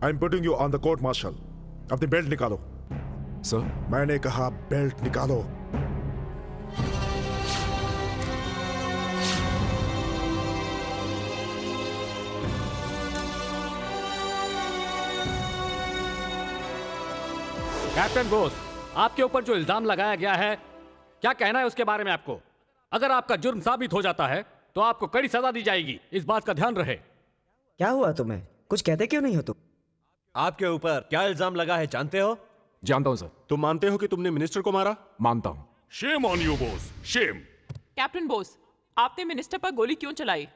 I am putting you on the court martial. अपनी belt निकालो। Sir, मैंने कहा बेल्ट निकालो। कैप्टन बोस, आपके ऊपर जो इल्जाम लगाया गया है, क्या कहना है उसके बारे में आपको? अगर आपका जुर्म साबित हो जाता है तो आपको कड़ी सजा दी जाएगी, इस बात का ध्यान रहे। क्या हुआ तुम्हें? कुछ कहते क्यों नहीं हो तुम? आपके ऊपर क्या इल्जाम लगा है जानते हो? जानता हूं सर। तुम मानते हो कि तुमने मिनिस्टर को मारा? मानता हूं। Shame on you boss, shame. Captain Bose, आपने मिनिस्टर पर गोली क्यों चलाई?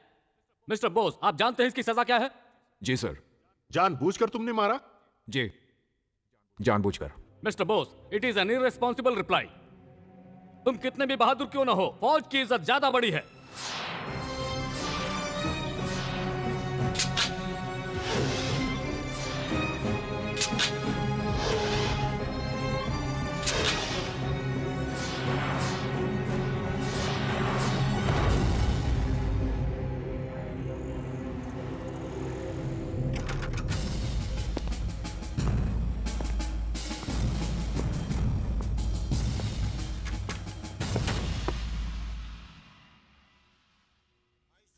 मिस्टर बोस, आप जानते हैं इसकी सजा क्या है? जी सर। जानबूझकर तुमने मारा? जी, जानबूझकर। Mister Bose, it is an irresponsible reply. तुम कितने भी बहादुर क्यों ना हो, फौज की इज्जत ज्यादा बड़ी है।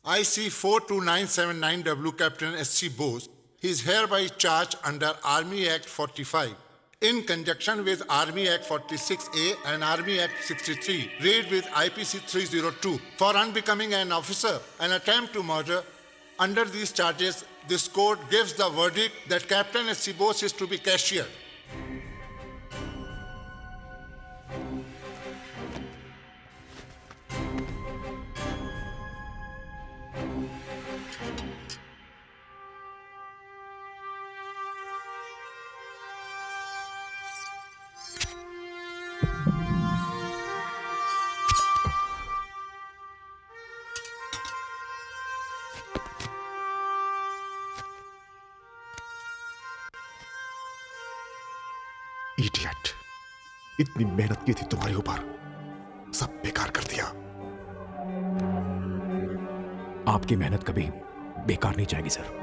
IC 42979W Captain S.C. Bose, he is hereby charged under Army Act 45 in conjunction with Army Act 46A and Army Act 63, raid with IPC 302 for unbecoming an officer, an attempt to murder. Under these charges, this court gives the verdict that Captain S.C. Bose is to be cashiered. Idiot, इतनी मेहनत की थी तुम्हारे ऊपर, सब बेकार कर दिया। आपकी मेहनत कभी बेकार नहीं जाएगी सर।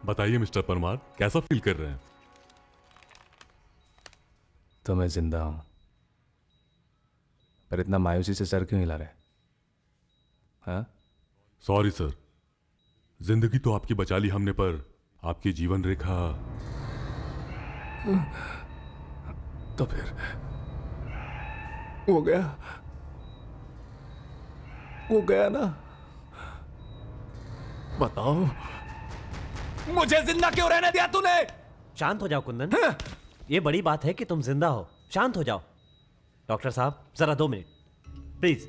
बताइए मिस्टर परमार, कैसा फील कर रहे हैं? तो मैं जिंदा हूं, पर इतना मायूसी से सर क्यों हिला रहे? हाँ? सॉरी सर, जिंदगी तो आपकी बचा ली हमने, पर आपकी जीवन रेखा। तो फिर वो गया, वो गया ना? बताओ, मुझे जिंदा क्यों रहने दिया तूने? शांत हो जाओ कुंदन। ये बड़ी बात है कि तुम जिंदा हो। शांत हो जाओ। डॉक्टर साहब, जरा 2 मिनट प्लीज।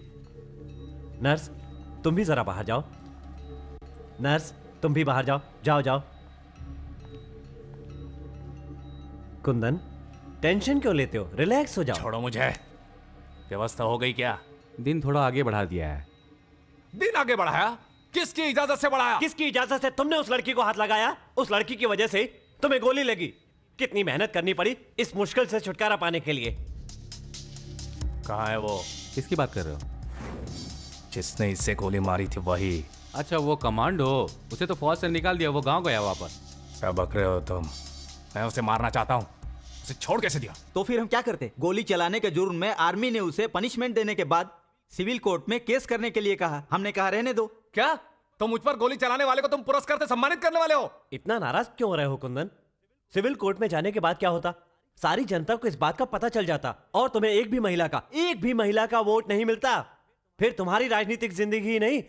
नर्स, तुम भी जरा बाहर जाओ। नर्स, तुम भी बाहर जाओ। जाओ जाओ। कुंदन, टेंशन क्यों लेते हो? रिलैक्स हो जाओ। छोड़ो मुझे। व्यवस्था हो गई क्या? दिन थोड़ा आगे बढ़ा दिया है। दिन आगे बढ़ाया? किसकी इजाजत से बढ़ाया? किसकी इजाजत से? तुमने उस लड़की को हाथ लगाया। उस लड़की की वजह से तुम्हें गोली लगी। कितनी मेहनत करनी पड़ी इस मुश्किल से छुटकारा पाने के लिए। कहाँ है वो? किसकी बात कर रहे हो? जिसने इससे गोली मारी थी वही। अच्छा, वो कमांडो, उसे तो फौज से निकाल दिया, वो गांव गया वापस। क्या बक रहे हो तुम? मैं उसे मारना चाहता हूँ, उसे छोड़ कैसे दिया? तो फिर हम क्या करते? गोली चलाने के जुर्म में आर्मी ने उसे पनिशमेंट देने के बाद सिविल कोर्ट में केस करने के लिए कहा। हमने कहा रहने दो। क्या तो मुझ पर गोली चलाने वाले को तुम पुरस्कार से सम्मानित करने वाले हो? इतना नाराज क्यों हो रहे हो कुंदन? सिविल कोर्ट में जाने के बाद क्या होता? सारी जनता को इस बात का पता चल जाता और तुम्हें एक भी महिला का वोट नहीं मिलता। फिर तुम्हारी राजनीतिक जिंदगी ही नहीं,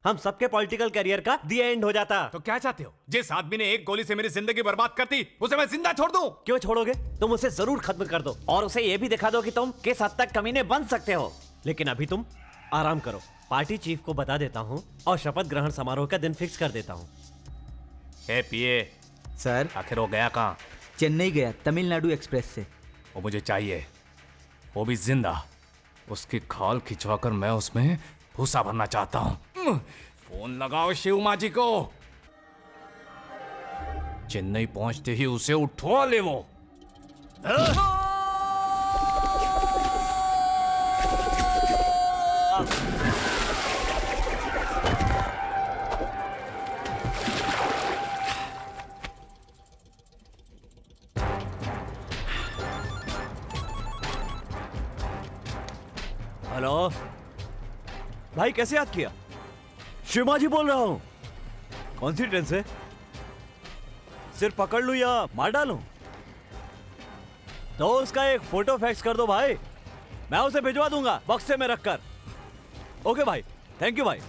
हम सबके पॉलिटिकल करियर का दी एंड हो जाता। तो क्या चाहते हो? जिस आदमी ने एक गोली से मेरी जिंदगी बर्बाद कर दी, उसे मैं जिंदा छोड़ दूं? क्यों छोड़ोगे? तुम उसे जरूर खत्म कर दो और उसे यह भी दिखा दो कि तुम किस हद तक कमीने बन सकते हो। लेकिन अभी तुम आराम करो, पार्टी चीफ को बता देता हूँ और शपथ ग्रहण समारोह का दिन फिक्स कर देता हूँ। ए पिए, सर आखिर वो गया कहाँ? चेन्नई गया तमिलनाडु एक्सप्रेस से। वो मुझे चाहिए, वो भी जिंदा। उसकी खाल खिंचवाकर मैं उसमें भूसा भरना चाहता हूँ। फोन लगाओ शिव माँ जी को। चेन्नई पहुंचते ही उसे उठवा ले वो। हेलो भाई, कैसे याद किया? शिवा जी बोल रहा हूँ। कौन सी ट्रेन से? सिर्फ पकड़ लूं या मार डालूं? तो उसका एक फोटो फैक्स कर दो भाई, मैं उसे भिजवा दूंगा बक्से में रखकर। ओके भाई, थैंक यू भाई।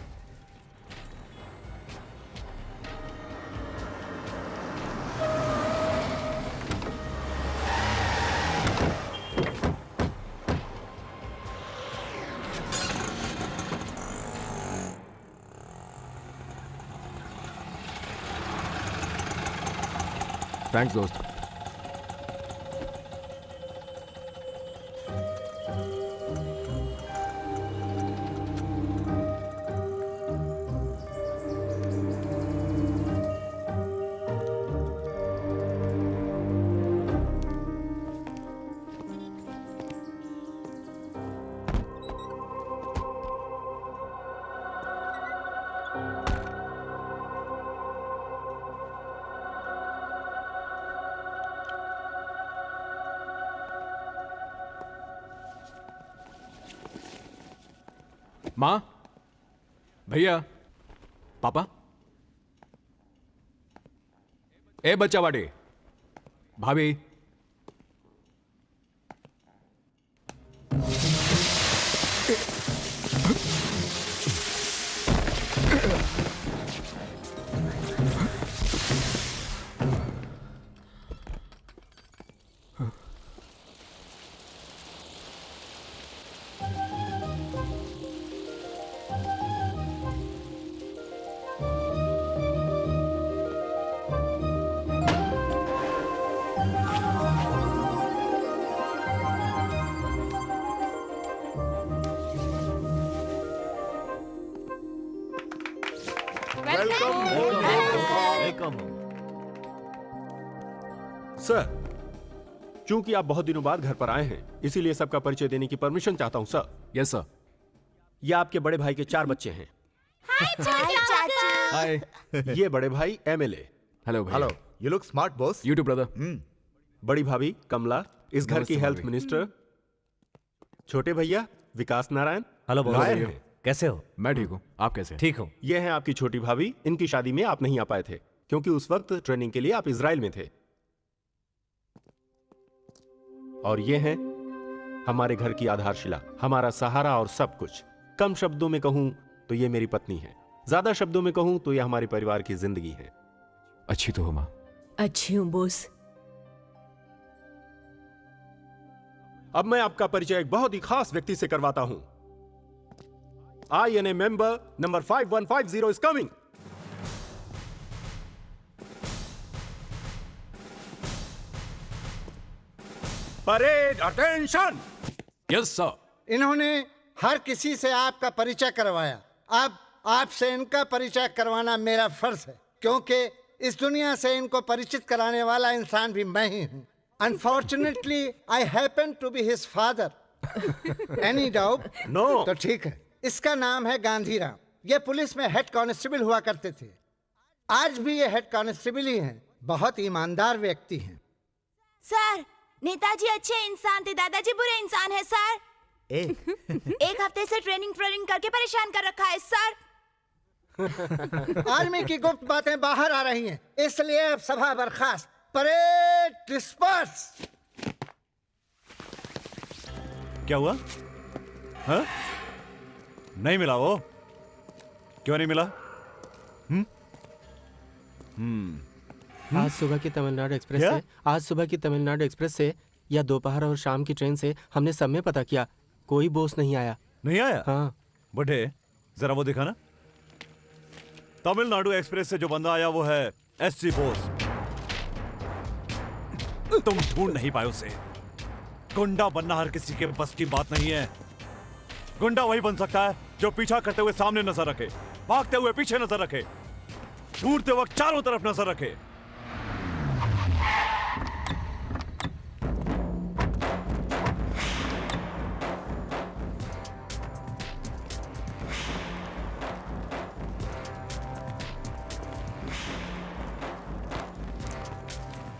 थैंक्स दोस्त। माँ, भैया, पापा, ए बच्चा वाड़ी, भाभी, वेलकम। सर, चूंकि आप बहुत दिनों बाद घर पर आए हैं, इसीलिए सबका परिचय देने की परमिशन चाहता हूं सर। Yes sir. ये आपके बड़े भाई के 4 बच्चे हैं। हाय। ये बड़े भाई एमएलए। हेलो भैया। Hello, you look smart boss. You too brother. बड़ी भाभी कमला, इस घर की नमस्ते हेल्थ भाभी। मिनिस्टर। छोटे भैया विकास नारायण। हेलो लॉयर बॉस, हैं। कैसे हो? मैं ठीक हूँ, आप कैसे हैं? ठीक हूँ। ये हैं आपकी छोटी भाभी। इनकी शादी में आप नहीं आ पाए थे क्योंकि उस वक्त ट्रेनिंग के लिए आप इजराइल में थे। और ये हैं हमारे घर की आधारशिला, हमारा सहारा और सब कुछ। कम शब्दों में कहूं तो ये मेरी पत्नी है, ज्यादा शब्दों में कहूं तो ये हमारे परिवार की जिंदगी है। अच्छी तो हो माँ। अच्छी हूँ बॉस। अब मैं आपका परिचय एक बहुत ही खास व्यक्ति से करवाता हूं। INA member number 5150 is coming. Parade attention. Yes sir. इन्होंने हर किसी से आपका परिचय करवाया, अब आपसे इनका परिचय करवाना मेरा फर्ज है, क्योंकि इस दुनिया से इनको परिचित कराने वाला इंसान भी मैं ही हूं। Unfortunately I happen to be his father. Any doubt? No. तो ठीक है। इसका नाम है गांधीराम। ये पुलिस में हेड कांस्टेबल हुआ करते थे, आज भी ये हेड कांस्टेबल ही हैं। बहुत ईमानदार व्यक्ति हैं। सर, नेताजी अच्छे इंसान थे, दादाजी बुरे इंसान है सर। एक हफ्ते से ट्रेनिंग करके परेशान कर रखा है सर। आर्मी की गुप्त बातें बाहर आ रही हैं, इसलिए अब सभा बर्खास्त। Parade disperse. क्या हुआ? हाँ? नहीं मिला वो? क्यों नहीं मिला? आज सुबह की तमिलनाडु एक्सप्रेस क्या? से आज सुबह की तमिलनाडु एक्सप्रेस से या दोपहर और शाम की ट्रेन से हमने सब में पता किया, कोई बॉस नहीं आया। नहीं आया? हाँ। बुढ़े जरा वो दिखा ना। तमिलनाडु एक्सप्रेस से जो बंदा आया वो है एससी बोस। तुम ढूंढ नहीं पाए उसे। गुंडा बनना हर किसी के बस की बात नहीं है। गुंडा वही बन सकता है जो पीछा करते हुए सामने नजर रखे, भागते हुए पीछे नजर रखे, ढूंढते वक्त चारों तरफ नजर रखे।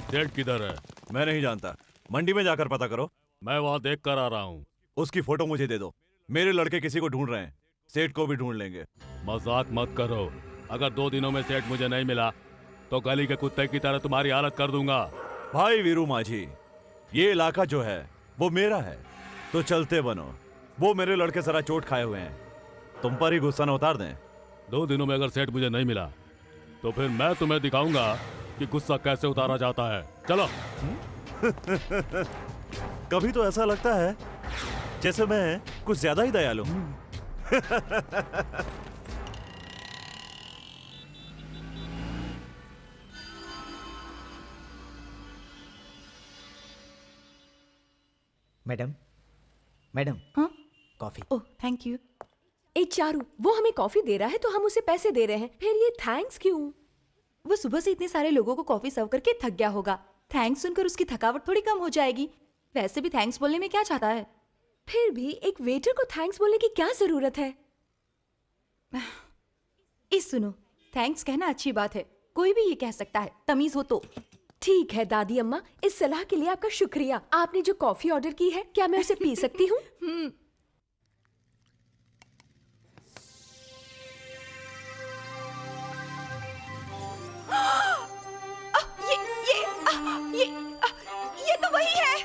सेठ किधर है? मैं नहीं जानता, मंडी में जाकर पता करो। मैं वहां देख कर आ रहा हूँ। उसकी फोटो मुझे दे दो। मेरे लड़के किसी को ढूंढ रहे हैं, सेठ को भी ढूंढ लेंगे। मजाक मत करो। अगर 2 दिनों में सेठ मुझे नहीं मिला तो गली के कुत्ते की तरह तुम्हारी हालत कर दूंगा। भाई वीरू माझी, ये इलाका जो है वो मेरा है, तो चलते बनो। वो मेरे लड़के जरा चोट खाए हुए हैं, तुम पर ही गुस्सा न उतार दें। 2 दिनों में अगर सेठ मुझे नहीं मिला तो फिर मैं तुम्हें दिखाऊंगा कि गुस्सा कैसे उतारा जाता है। चलो। कभी तो ऐसा लगता है जैसे मैं कुछ ज्यादा ही दयालु हूं। Madam, madam. हाँ? कॉफी। Oh thank you. ए चारू, वो हमें कॉफी दे रहा है तो हम उसे पैसे दे रहे हैं, फिर ये थैंक्स क्यों? वो सुबह से इतने सारे लोगों को कॉफी सर्व करके थक गया होगा। थैंक्स सुनकर उसकी थकावट थोड़ी कम हो जाएगी। वैसे भी थैंक्स बोलने में क्या चाहता है? फिर भी एक वेटर को थैंक्स बोलने की क्या जरूरत है? इस सुनो, थैंक्स कहना अच्छी बात है, कोई भी ये कह सकता है, तमीज हो तो। ठीक है दादी अम्मा, इस सलाह के लिए आपका शुक्रिया। आपने जो कॉफी ऑर्डर की है, क्या मैं उसे पी सकती हूँ? ये तो वही है।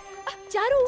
चारू,